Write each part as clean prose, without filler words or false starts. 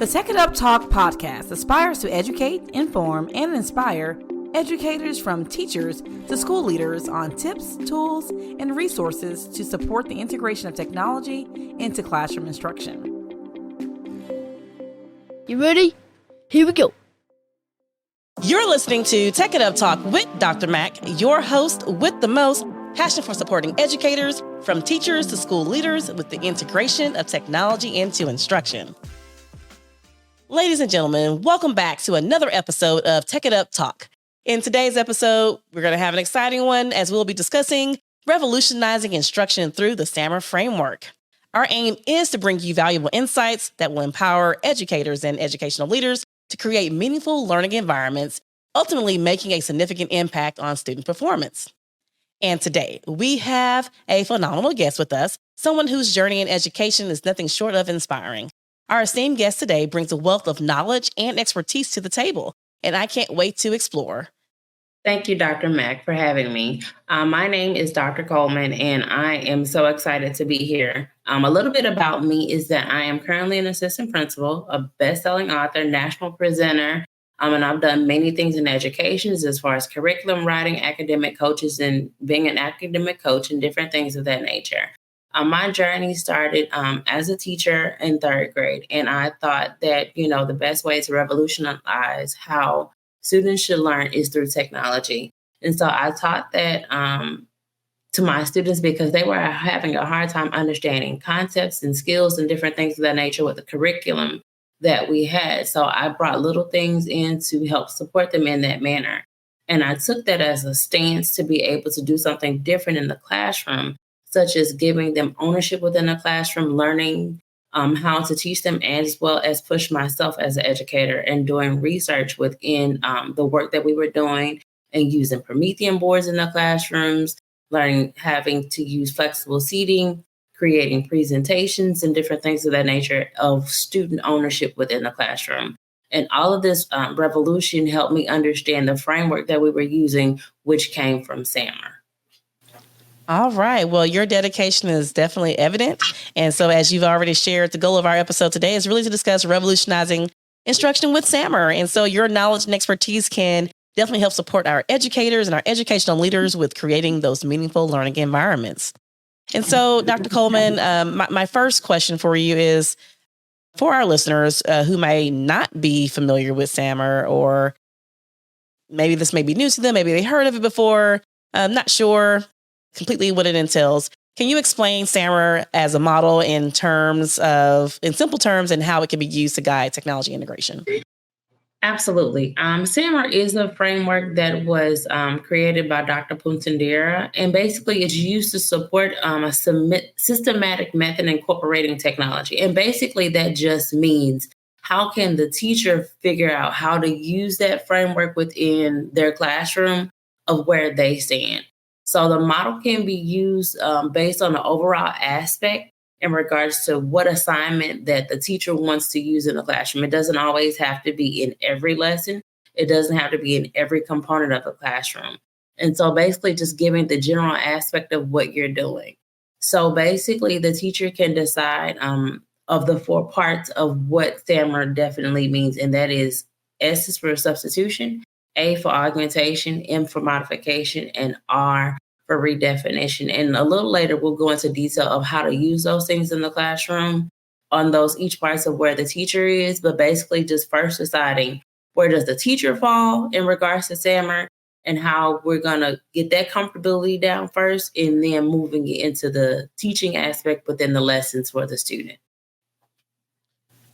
The Tech It Up Talk podcast aspires to educate, inform, and inspire educators from teachers to school leaders on tips, tools, and resources to support the integration of technology into classroom instruction. You ready? Here we go. You're listening to Tech It Up Talk with Dr. Mac, your host with the most passion for supporting educators from teachers to school leaders with the integration of technology into instruction. Ladies and gentlemen, welcome back to another episode of Tech It Up Talk. In today's episode, we're going to have an exciting one as we'll be discussing revolutionizing instruction through the SAMR framework. Our aim is to bring you valuable insights that will empower educators and educational leaders to create meaningful learning environments, ultimately making a significant impact on student performance. And today, we have a phenomenal guest with us, someone whose journey in education is nothing short of inspiring. Our esteemed guest today brings a wealth of knowledge and expertise to the table, and I can't wait to explore. Thank you, Dr. Mack, for having me. My name is Dr. Coleman, and I am so excited to be here. A little bit about me is that I am currently an assistant principal, a best-selling author, national presenter, and I've done many things in education as far as curriculum writing, academic coaches, and being an academic coach and different things of that nature. My journey started as a teacher in third grade, and I thought that, the best way to revolutionize how students should learn is through technology. And so I taught that to my students because they were having a hard time understanding concepts and skills and different things of that nature with the curriculum that we had. So I brought little things in to help support them in that manner. And I took that as a stance to be able to do something different in the classroom, such as giving them ownership within the classroom, learning how to teach them, as well as push myself as an educator and doing research within the work that we were doing and using Promethean boards in the classrooms, learning having to use flexible seating, creating presentations and different things of that nature of student ownership within the classroom. And all of this revolution helped me understand the framework that we were using, which came from SAMR. All right. Well, your dedication is definitely evident. And so as you've already shared, the goal of our episode today is really to discuss revolutionizing instruction with SAMR. And so your knowledge and expertise can definitely help support our educators and our educational leaders with creating those meaningful learning environments. And so, Dr. Coleman, my first question for you is, for our listeners who may not be familiar with SAMR, or maybe this may be new to them, maybe they heard of it before, I'm not sure completely what it entails. Can you explain SAMR as a model in simple terms, and how it can be used to guide technology integration? Absolutely. SAMR is a framework that was created by Dr. Puntendera, and basically it's used to support a systematic method incorporating technology. And basically that just means, how can the teacher figure out how to use that framework within their classroom of where they stand? So the model can be used based on the overall aspect in regards to what assignment that the teacher wants to use in the classroom. It doesn't always have to be in every lesson. It doesn't have to be in every component of the classroom. And so basically just giving the general aspect of what you're doing. So basically the teacher can decide of the 4 parts of what SAMR definitely means. And that is S is for substitution, A for augmentation, M for modification, and R for redefinition. And a little later, we'll go into detail of how to use those things in the classroom on those each parts of where the teacher is, but basically just first deciding where does the teacher fall in regards to SAMR and how we're going to get that comfortability down first, and then moving it into the teaching aspect within the lessons for the student.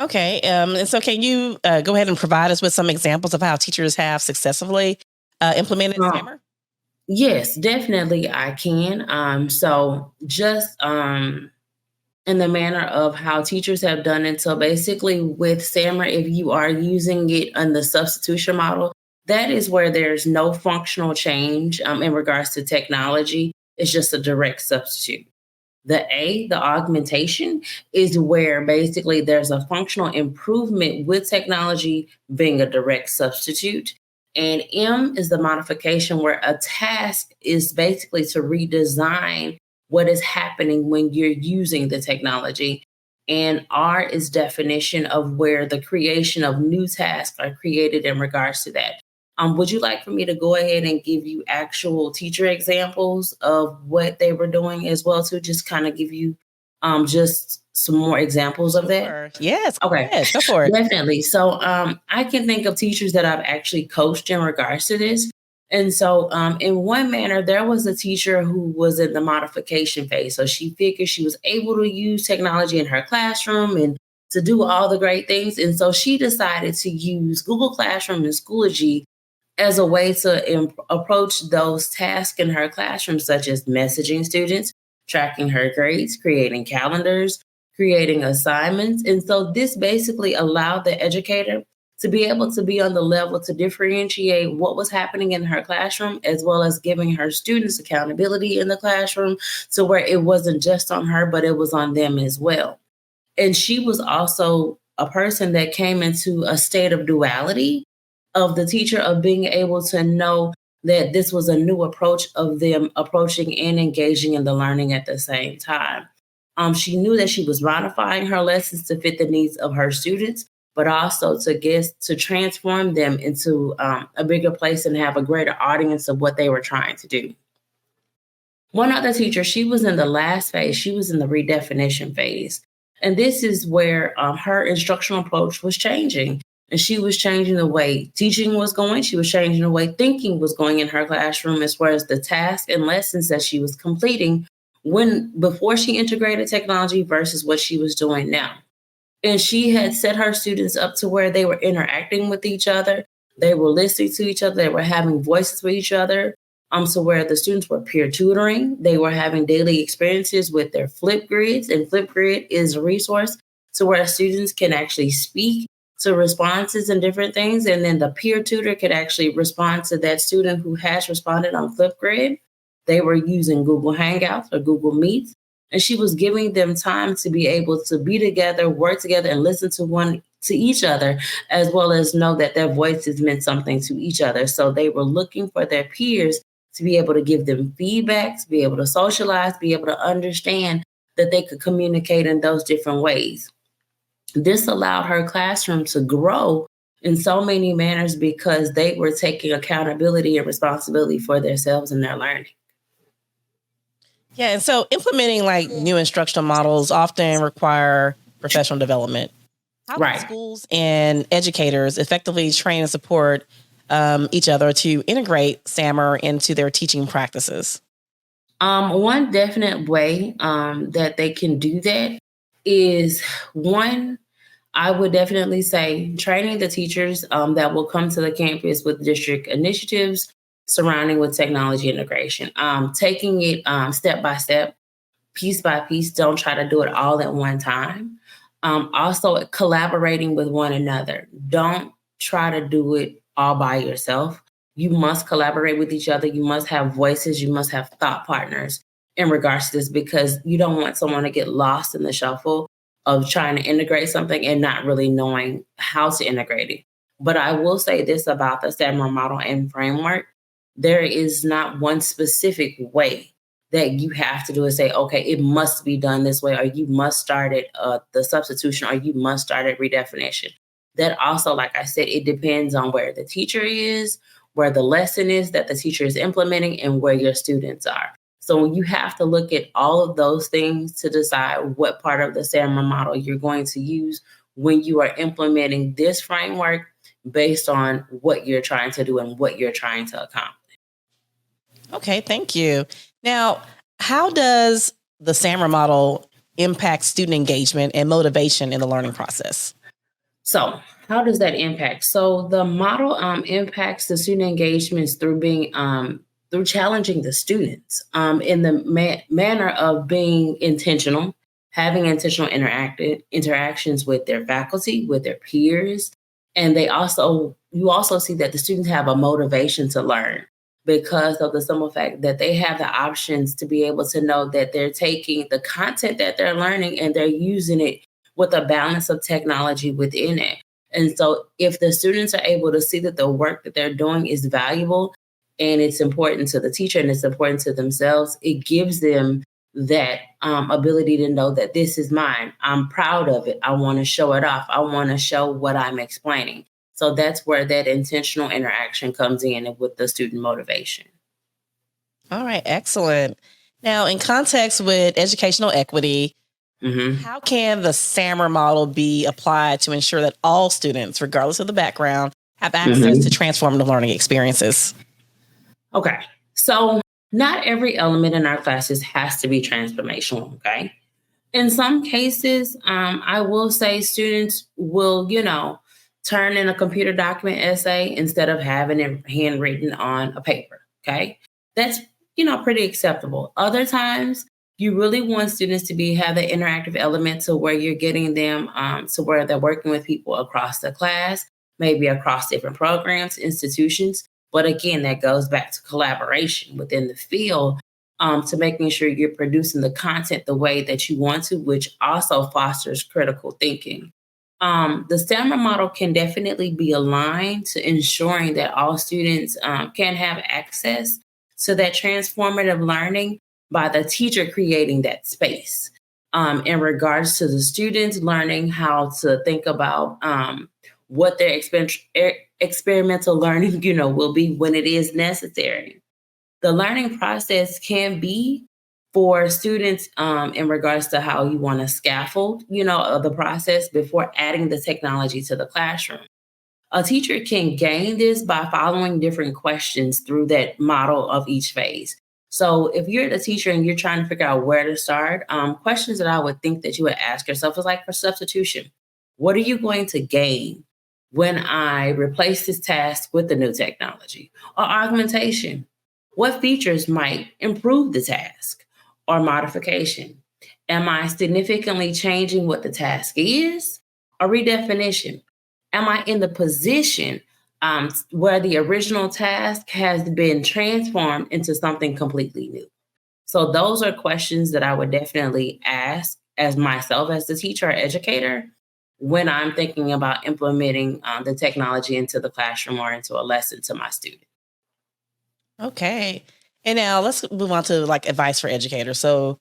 Okay. And so can you go ahead and provide us with some examples of how teachers have successfully implemented SAMR? Yes, definitely I can. So just in the manner of how teachers have done it. So basically with SAMR, if you are using it on the substitution model, that is where there's no functional change in regards to technology. It's just a direct substitute. The A, the augmentation, is where basically there's a functional improvement with technology being a direct substitute. And M is the modification, where a task is basically to redesign what is happening when you're using the technology. and R is definition of where the creation of new tasks are created in regards to that. Would you like for me to go ahead and give you actual teacher examples of what they were doing as well, to just kind of give you just some more examples of that? Yes. Okay. Yes, go for it. Definitely. So I can think of teachers that I've actually coached in regards to this. And so in one manner, there was a teacher who was in the modification phase. So she figured she was able to use technology in her classroom and to do all the great things. And so she decided to use Google Classroom and Schoology as a way to approach those tasks in her classroom, such as messaging students, tracking her grades, creating calendars, creating assignments. And so this basically allowed the educator to be able to be on the level to differentiate what was happening in her classroom, as well as giving her students accountability in the classroom, to where it wasn't just on her, but it was on them as well. And she was also a person that came into a state of duality of the teacher, of being able to know that this was a new approach of them approaching and engaging in the learning at the same time. She knew that she was modifying her lessons to fit the needs of her students, but also to transform them into a bigger place and have a greater audience of what they were trying to do. One other teacher, she was in the last phase. She was in the redefinition phase. And this is where her instructional approach was changing. And she was changing the way teaching was going. She was changing the way thinking was going in her classroom, as far as the tasks and lessons that she was completing before she integrated technology versus what she was doing now. And she had set her students up to where they were interacting with each other. They were listening to each other. They were having voices with each other. So where the students were peer tutoring, they were having daily experiences with their Flipgrids, and Flipgrid is a resource to where students can actually speak to responses and different things. And then the peer tutor could actually respond to that student who has responded on Flipgrid. They were using Google Hangouts or Google Meets, and she was giving them time to be able to be together, work together, and listen to each other, as well as know that their voices meant something to each other. So they were looking for their peers to be able to give them feedback, to be able to socialize, be able to understand that they could communicate in those different ways. This allowed her classroom to grow in so many manners because they were taking accountability and responsibility for themselves and their learning. Yeah, and so implementing like new instructional models often require professional development. How can schools and educators effectively train and support each other to integrate SAMR into their teaching practices? One definite way that they can do that is, one, I would definitely say training the teachers that will come to the campus with district initiatives surrounding with technology integration, taking it step by step, piece by piece. Don't try to do it all at one time. Also collaborating with one another. Don't try to do it all by yourself. You must collaborate with each other. You must have voices. You must have thought partners in regards to this, because you don't want someone to get lost in the shuffle of trying to integrate something and not really knowing how to integrate it. But I will say this about the SAMR model and framework. There is not one specific way that you have to do it. Say, okay, it must be done this way, or you must start at the substitution, or you must start at redefinition. That also, like I said, it depends on where the teacher is, where the lesson is that the teacher is implementing, and where your students are. So you have to look at all of those things to decide what part of the SAMR model you're going to use when you are implementing this framework based on what you're trying to do and what you're trying to accomplish. Okay, thank you. Now, how does the SAMR model impact student engagement and motivation in the learning process? So how does that impact? So the model impacts the student engagements through being through challenging the students in the manner of being intentional, having intentional interactions with their faculty, with their peers. And you also see that the students have a motivation to learn because of the simple fact that they have the options to be able to know that they're taking the content that they're learning and they're using it with a balance of technology within it. And so if the students are able to see that the work that they're doing is valuable and it's important to the teacher and it's important to themselves, it gives them that ability to know that this is mine. I'm proud of it. I want to show it off. I want to show what I'm explaining. So that's where that intentional interaction comes in with the student motivation. All right, excellent. Now, in context with educational equity, how can the SAMR model be applied to ensure that all students, regardless of the background, have access to transformative learning experiences? Okay, so not every element in our classes has to be transformational, okay? In some cases, I will say students will, turn in a computer document essay instead of having it handwritten on a paper, okay? That's, pretty acceptable. Other times, you really want students to have the interactive element to where you're getting them to where they're working with people across the class, maybe across different programs, institutions. But again, that goes back to collaboration within the field to making sure you're producing the content the way that you want to, which also fosters critical thinking. The SAMR model can definitely be aligned to ensuring that all students can have access to that transformative learning by the teacher creating that space in regards to the students learning how to think about what their experimental learning, will be when it is necessary. The learning process can be for students in regards to how you want to scaffold, the process before adding the technology to the classroom. A teacher can gain this by following different questions through that model of each phase. So if you're the teacher and you're trying to figure out where to start, questions that I would think that you would ask yourself is like for substitution. What are you going to gain when I replace this task with the new technology? Or augmentation. What features might improve the task? Or modification. Am I significantly changing what the task is? Or redefinition. Am I in the position where the original task has been transformed into something completely new? So those are questions that I would definitely ask as myself as the teacher or educator when I'm thinking about implementing the technology into the classroom or into a lesson to my student. Okay. And now let's move on to advice for educators. So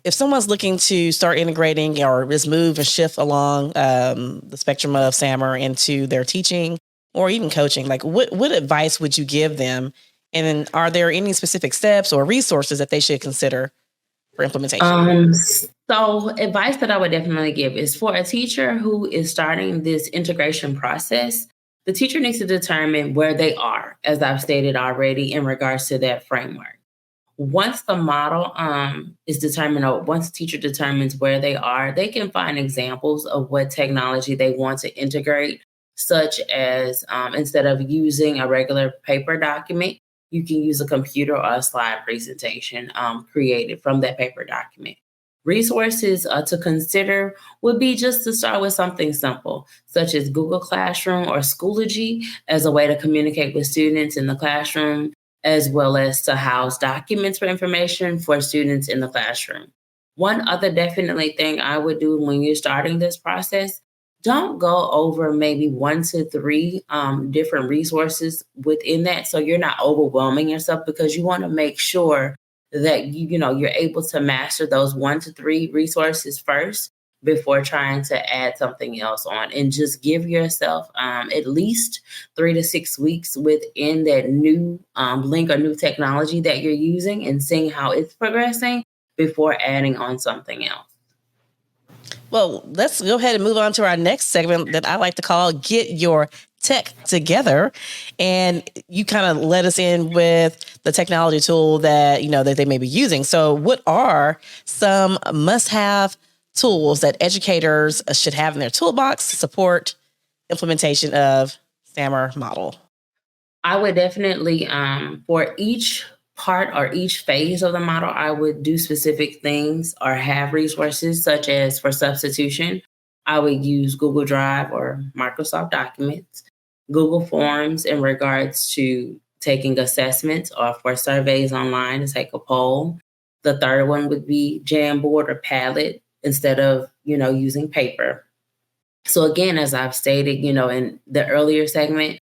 if someone's looking to start integrating or just move and shift along the spectrum of SAMR into their teaching or even coaching, what advice would you give them? And then are there any specific steps or resources that they should consider for implementation? So advice that I would definitely give is for a teacher who is starting this integration process, the teacher needs to determine where they are, as I've stated already, in regards to that framework. Once the model is determined, or once the teacher determines where they are, they can find examples of what technology they want to integrate, such as instead of using a regular paper document, you can use a computer or a slide presentation created from that paper document. Resources to consider would be just to start with something simple, such as Google Classroom or Schoology as a way to communicate with students in the classroom, as well as to house documents for information for students in the classroom. One other definitely thing I would do when you're starting this process, don't go over maybe 1 to 3 different resources within that. So you're not overwhelming yourself, because you want to make sure that you're able to master those 1 to 3 resources first before trying to add something else on, and just give yourself at least 3 to 6 weeks within that new link or new technology that you're using and seeing how it's progressing before adding on something else. Well, let's go ahead and move on to our next segment that I like to call Get Your Tech Together. And you kind of let us in with the technology tool that, that they may be using. So what are some must-have tools that educators should have in their toolbox to support implementation of SAMR model? I would definitely, for each part or each phase of the model, I would do specific things or have resources, such as for substitution, I would use Google Drive or Microsoft Documents, Google Forms in regards to taking assessments or for surveys online to take a poll. The third one would be Jamboard or Padlet instead of, using paper. So again, as I've stated, in the earlier segment,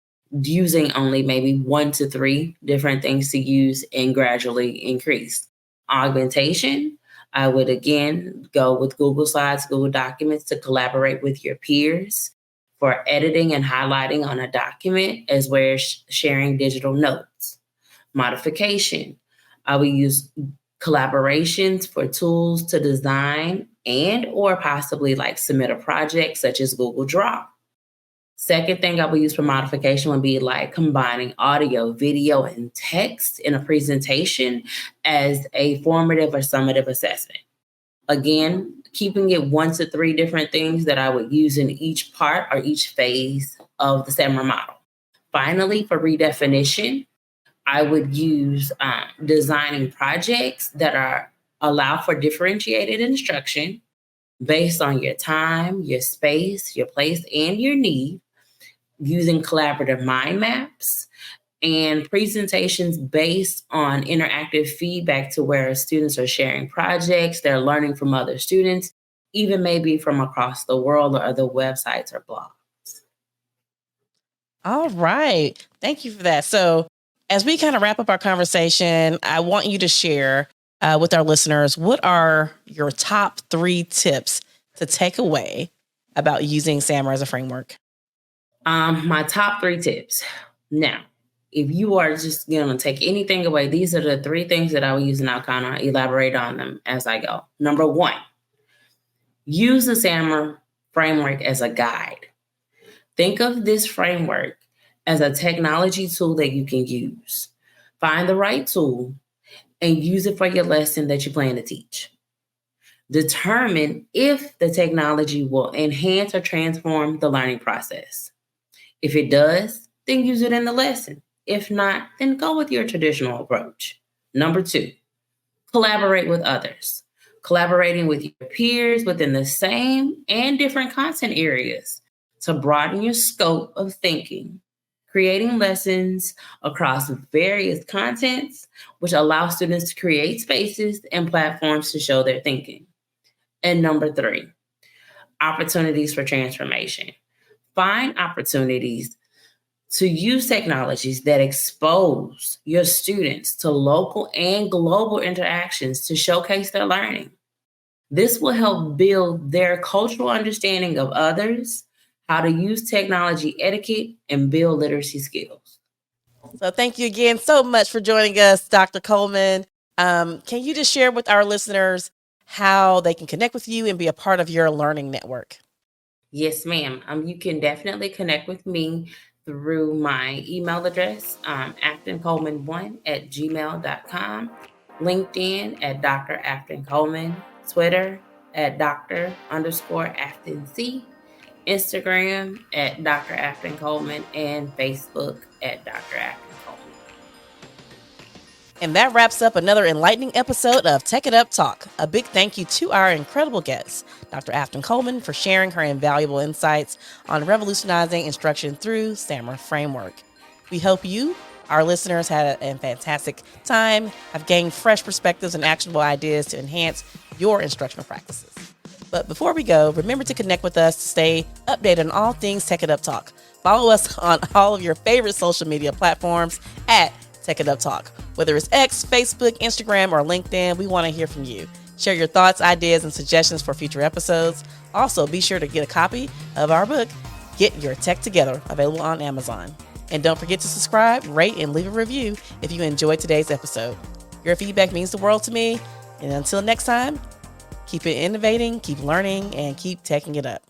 using only maybe 1 to 3 different things to use and gradually increase. Augmentation, I would again go with Google Slides, Google Documents to collaborate with your peers for editing and highlighting on a document, as well as sharing digital notes. Modification, I will use collaborations for tools to design and or possibly like submit a project such as Google Draw. Second thing I will use for modification would be like combining audio, video, and text in a presentation as a formative or summative assessment. Again, keeping it 1 to 3 different things that I would use in each part or each phase of the SAMR model. Finally, for redefinition, I would use designing projects that allow for differentiated instruction based on your time, your space, your place, and your need, using collaborative mind maps and presentations based on interactive feedback to where students are sharing projects, they're learning from other students, even maybe from across the world or other websites or blogs. All right. Thank you for that. So as we kind of wrap up our conversation, I want you to share with our listeners, what are your top 3 tips to take away about using SAMR as a framework? My top 3 tips. Now, if you are just going to take anything away, these are the 3 things that I will use, and I'll kind of elaborate on them as I go. Number 1, use the SAMR framework as a guide. Think of this framework as a technology tool that you can use. Find the right tool and use it for your lesson that you plan to teach. Determine if the technology will enhance or transform the learning process. If it does, then use it in the lesson. If not, then go with your traditional approach. Number 2, collaborate with others. Collaborating with your peers within the same and different content areas to broaden your scope of thinking. Creating lessons across various contents, which allow students to create spaces and platforms to show their thinking. And number 3, opportunities for transformation. Find opportunities to use technologies that expose your students to local and global interactions to showcase their learning. This will help build their cultural understanding of others, how to use technology etiquette, and build literacy skills. So thank you again so much for joining us, Dr. Coleman. Can you just share with our listeners how they can connect with you and be a part of your learning network? Yes, ma'am. You can definitely connect with me through my email address, aftoncoleman1@gmail.com, LinkedIn at Dr. Affton Coleman, Twitter at Dr._AftonC, Instagram at Dr. Affton Coleman, and Facebook at Dr. Affton Coleman. And that wraps up another enlightening episode of Tech It Up Talk. A big thank you to our incredible guest, Dr. Affton Coleman, for sharing her invaluable insights on revolutionizing instruction through SAMR framework. We hope you, our listeners, had a fantastic time, have gained fresh perspectives and actionable ideas to enhance your instructional practices. But before we go, remember to connect with us to stay updated on all things Tech It Up Talk. Follow us on all of your favorite social media platforms at Tech It Up Talk. Whether it's X, Facebook, Instagram, or LinkedIn, we want to hear from you. Share your thoughts, ideas, and suggestions for future episodes. Also, be sure to get a copy of our book, Get Your Tech Together, available on Amazon. And don't forget to subscribe, rate, and leave a review if you enjoyed today's episode. Your feedback means the world to me. And until next time, keep it innovating, keep learning, and keep teching it up.